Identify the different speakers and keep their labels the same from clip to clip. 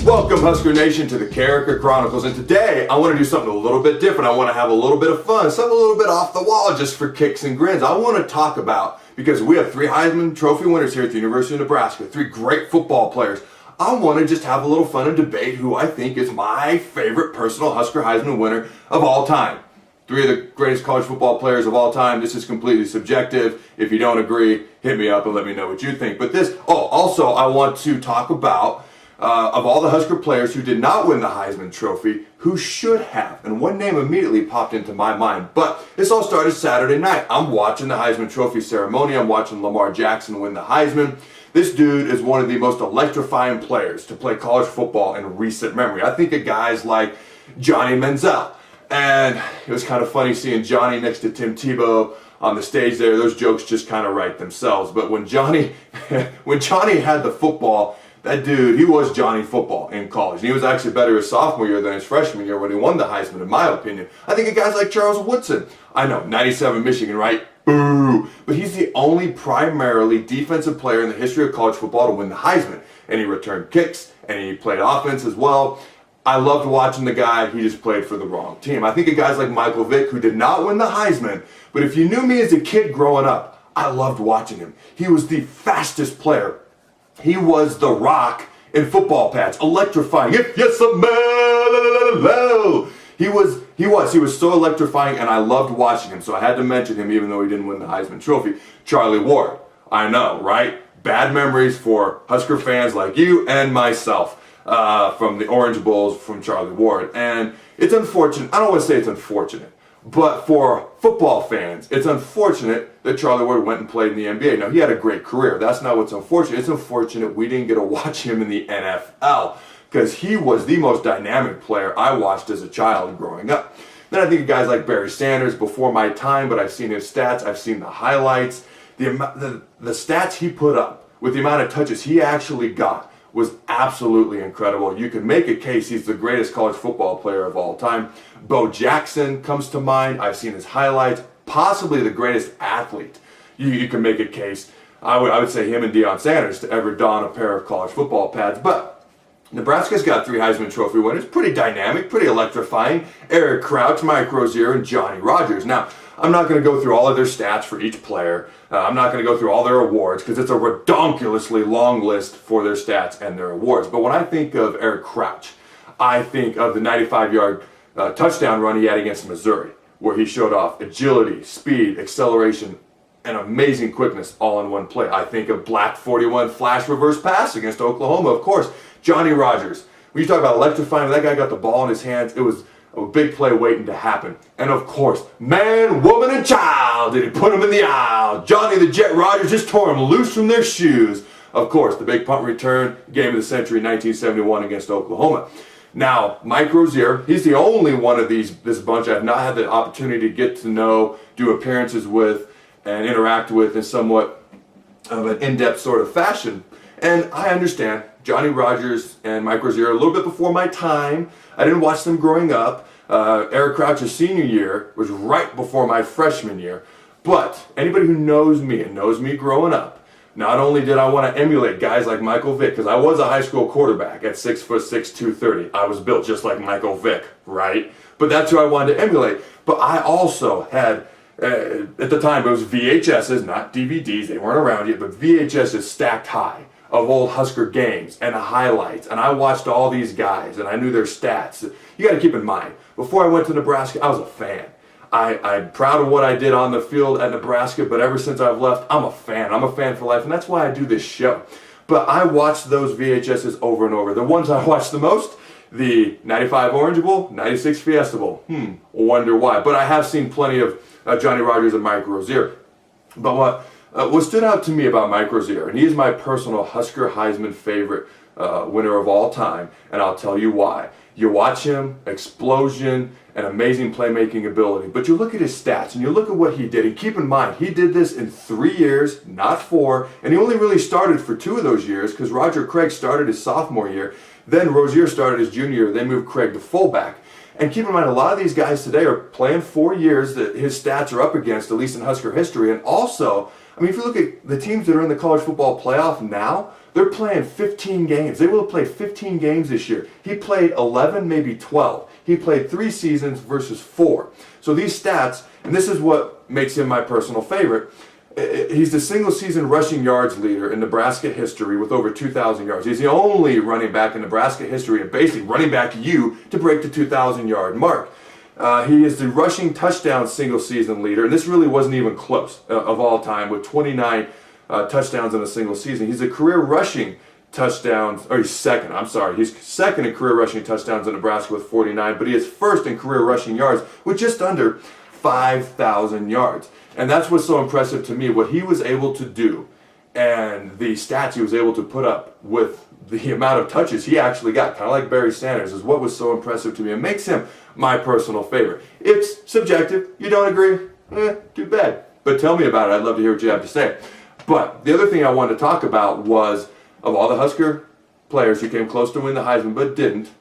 Speaker 1: Welcome, Husker Nation, to the Carriker Chronicles, and today I want to do something a little bit different. I want to have a little bit of fun, something a little bit off the wall, just for kicks and grins. I want to talk about, because we have 3 Heisman Trophy winners here at the University of Nebraska, 3 great football players. I want to just have a little fun and debate who I think is my favorite personal Husker Heisman winner of all time. 3 of the greatest college football players of all time. This is completely subjective. If you don't agree, hit me up and let me know what you think. But also I want to talk about of all the Husker players who did not win the Heisman Trophy, who should have. And one name immediately popped into my mind. But this all started Saturday night. I'm watching the Heisman Trophy ceremony. I'm watching Lamar Jackson win the Heisman. This dude is one of the most electrifying players to play college football in recent memory. I think of guys like Johnny Manziel. And it was kind of funny seeing Johnny next to Tim Tebow on the stage there. Those jokes just kind of write themselves. But when Johnny had the football, that dude, he was Johnny Football in college. And he was actually better his sophomore year than his freshman year when he won the Heisman, in my opinion. I think of guys like Charles Woodson. I know, 97 Michigan, right? Boo! But he's the only primarily defensive player in the history of college football to win the Heisman. And he returned kicks, and he played offense as well. I loved watching the guy. He just played for the wrong team. I think of guys like Michael Vick, who did not win the Heisman, but if you knew me as a kid growing up, I loved watching him. He was the fastest player. He was the Rock in football pads, electrifying. If you smell, he was so electrifying, and I loved watching him. So I had to mention him, even though he didn't win the Heisman Trophy. Charlie Ward, I know, right? Bad memories for Husker fans like you and myself from the Orange Bowls from Charlie Ward, and it's unfortunate. I don't want to say it's unfortunate, but for football fans, it's unfortunate that Charlie Ward went and played in the NBA. Now, he had a great career. That's not what's unfortunate. It's unfortunate we didn't get to watch him in the NFL, because he was the most dynamic player I watched as a child growing up. Then I think of guys like Barry Sanders, before my time, but I've seen his stats. I've seen the highlights. The stats he put up with the amount of touches he actually got was absolutely incredible. You can make a case he's the greatest college football player of all time. Bo Jackson comes to mind. I've seen his highlights. Possibly the greatest athlete. You can make a case. I would say him and Deion Sanders to ever don a pair of college football pads. But Nebraska's got 3 Heisman Trophy winners. Pretty dynamic, pretty electrifying. Eric Crouch, Mike Rozier, and Johnny Rodgers. Now, I'm not going to go through all of their stats for each player. I'm not going to go through all their awards, because it's a redonkulously long list for their stats and their awards. But when I think of Eric Crouch, I think of the 95-yard touchdown run he had against Missouri, where he showed off agility, speed, acceleration, and amazing quickness all in one play. I think of Black 41 flash reverse pass against Oklahoma, of course. Johnny Rodgers. When you talk about electrifying, that guy got the ball in his hands. It was a big play waiting to happen. And of course, man, woman, and child, did he put him in the aisle. Johnny the Jet Rodgers just tore him loose from their shoes. Of course, the big punt return, game of the century, 1971 against Oklahoma. Now, Mike Rozier, he's the only one of this bunch I've not had the opportunity to get to know, do appearances with, and interact with in somewhat of an in-depth sort of fashion. And I understand, Johnny Rodgers and Mike Rozier, a little bit before my time. I didn't watch them growing up. Eric Crouch's senior year was right before my freshman year. But anybody who knows me and knows me growing up, not only did I want to emulate guys like Michael Vick, because I was a high school quarterback at 6'6", 230. I was built just like Michael Vick, right? But that's who I wanted to emulate. But I also had, at the time, it was VHSs, not DVDs. They weren't around yet, but VHSs stacked high of old Husker games and highlights. And I watched all these guys, and I knew their stats. You got to keep in mind, before I went to Nebraska, I was a fan. I'm proud of what I did on the field at Nebraska, but ever since I've left, I'm a fan. I'm a fan for life, and that's why I do this show. But I watched those VHSs over and over. The ones I watched the most, the 95 Orange Bowl, 96 Fiesta Bowl. Wonder why. But I have seen plenty of Johnny Rodgers and Mike Rozier. But what stood out to me about Mike Rozier, and he is my personal Husker Heisman favorite winner of all time, and I'll tell you why. You watch him, explosion, and amazing playmaking ability, but you look at his stats, and you look at what he did, and keep in mind, he did this in 3 years, not 4, and he only really started for 2 of those years, because Roger Craig started his sophomore year, then Rozier started his junior year, they moved Craig to fullback. And keep in mind, a lot of these guys today are playing 4 years that his stats are up against, at least in Husker history, and also, I mean, if you look at the teams that are in the college football playoff now, they're playing 15 games. They will play 15 games this year. He played 11, maybe 12. He played 3 seasons versus 4. So these stats, and this is what makes him my personal favorite, he's the single season rushing yards leader in Nebraska history with over 2,000 yards. He's the only running back in Nebraska history, and basically running back you, to break the 2,000 yard mark. He is the rushing touchdown single season leader, and this really wasn't even close of all time with 29 touchdowns in a single season. He's a career rushing touchdowns, or he's second, I'm sorry. He's second in career rushing touchdowns in Nebraska with 49, but he is first in career rushing yards with just under 5,000 yards. And that's what's so impressive to me, what he was able to do and the stats he was able to put up with the amount of touches he actually got, kind of like Barry Sanders, is what was so impressive to me. It makes him my personal favorite. It's subjective. You don't agree? Too bad. But tell me about it. I'd love to hear what you have to say. But the other thing I wanted to talk about was, of all the Husker players who came close to win the Heisman but didn't,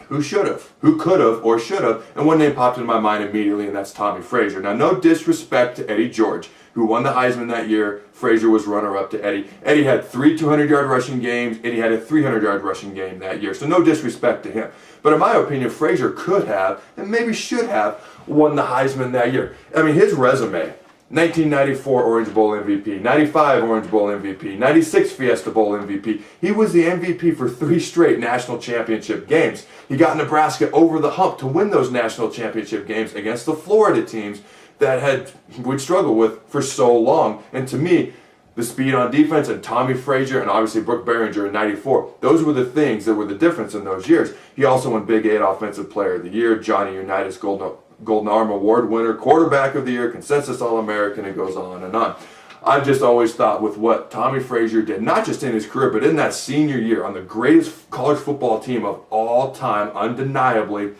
Speaker 1: who should have, who could have, or should have, and one name popped into my mind immediately, and that's Tommie Frazier. Now, no disrespect to Eddie George, who won the Heisman that year. Frazier was runner-up to Eddie. Eddie had 3 200-yard rushing games. Eddie had a 300-yard rushing game that year, so no disrespect to him. But in my opinion, Frazier could have, and maybe should have, won the Heisman that year. I mean, his resume: 1994 Orange Bowl MVP, 95 Orange Bowl MVP, 96 Fiesta Bowl MVP. He was the MVP for 3 straight national championship games. He got Nebraska over the hump to win those national championship games against the Florida teams that would struggle with for so long. And to me, the speed on defense and Tommie Frazier and obviously Brooke Behringer in 94, those were the things that were the difference in those years. He also won Big 8 Offensive Player of the Year, Johnny Unitas Golden Arm Award winner, Quarterback of the Year, Consensus All-American. It goes on and on. I've just always thought with what Tommie Frazier did, not just in his career, but in that senior year on the greatest college football team of all time, undeniably,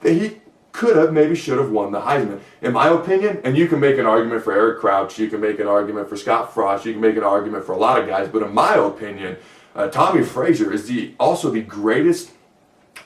Speaker 1: that he could have, maybe should have won the Heisman. In my opinion, and you can make an argument for Eric Crouch, you can make an argument for Scott Frost, you can make an argument for a lot of guys, but in my opinion, Tommie Frazier is also the greatest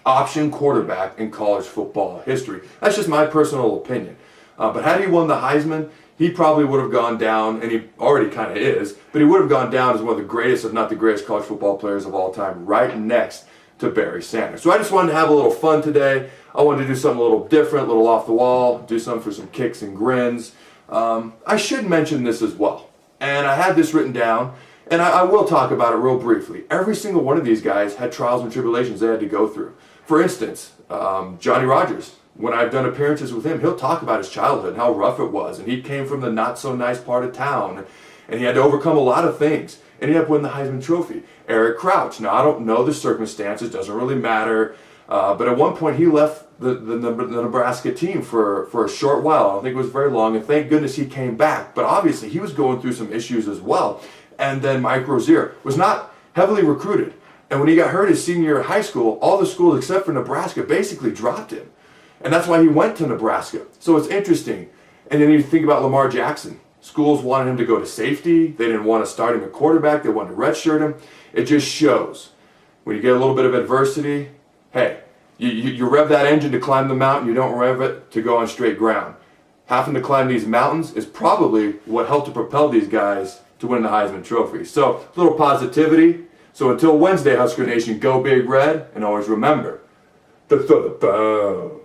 Speaker 1: option quarterback in college football history. That's just my personal opinion. But had he won the Heisman, he probably would have gone down, and he already kind of is, but he would have gone down as one of the greatest, if not the greatest, college football players of all time, right next to Barry Sanders. So I just wanted to have a little fun today. I wanted to do something a little different, a little off the wall, do something for some kicks and grins. I should mention this as well, and I had this written down, and I will talk about it real briefly. Every single one of these guys had trials and tribulations they had to go through. For instance, Johnny Rodgers, when I've done appearances with him, he'll talk about his childhood and how rough it was, and he came from the not-so-nice part of town, and he had to overcome a lot of things, and he ended up winning the Heisman Trophy. Eric Crouch, now I don't know the circumstances, doesn't really matter, but at one point he left the Nebraska team for a short while. I don't think it was very long, and thank goodness he came back, but obviously he was going through some issues as well. And then Mike Rozier was not heavily recruited, and when he got hurt his senior year of high school, all the schools except for Nebraska basically dropped him. And that's why he went to Nebraska. So it's interesting. And then you think about Lamar Jackson. Schools wanted him to go to safety. They didn't want to start him at quarterback. They wanted to redshirt him. It just shows. When you get a little bit of adversity, hey, you rev that engine to climb the mountain. You don't rev it to go on straight ground. Having to climb these mountains is probably what helped to propel these guys to win the Heisman Trophy. So a little positivity. So until Wednesday, Husker Nation, go Big Red, and always remember to throw the ball.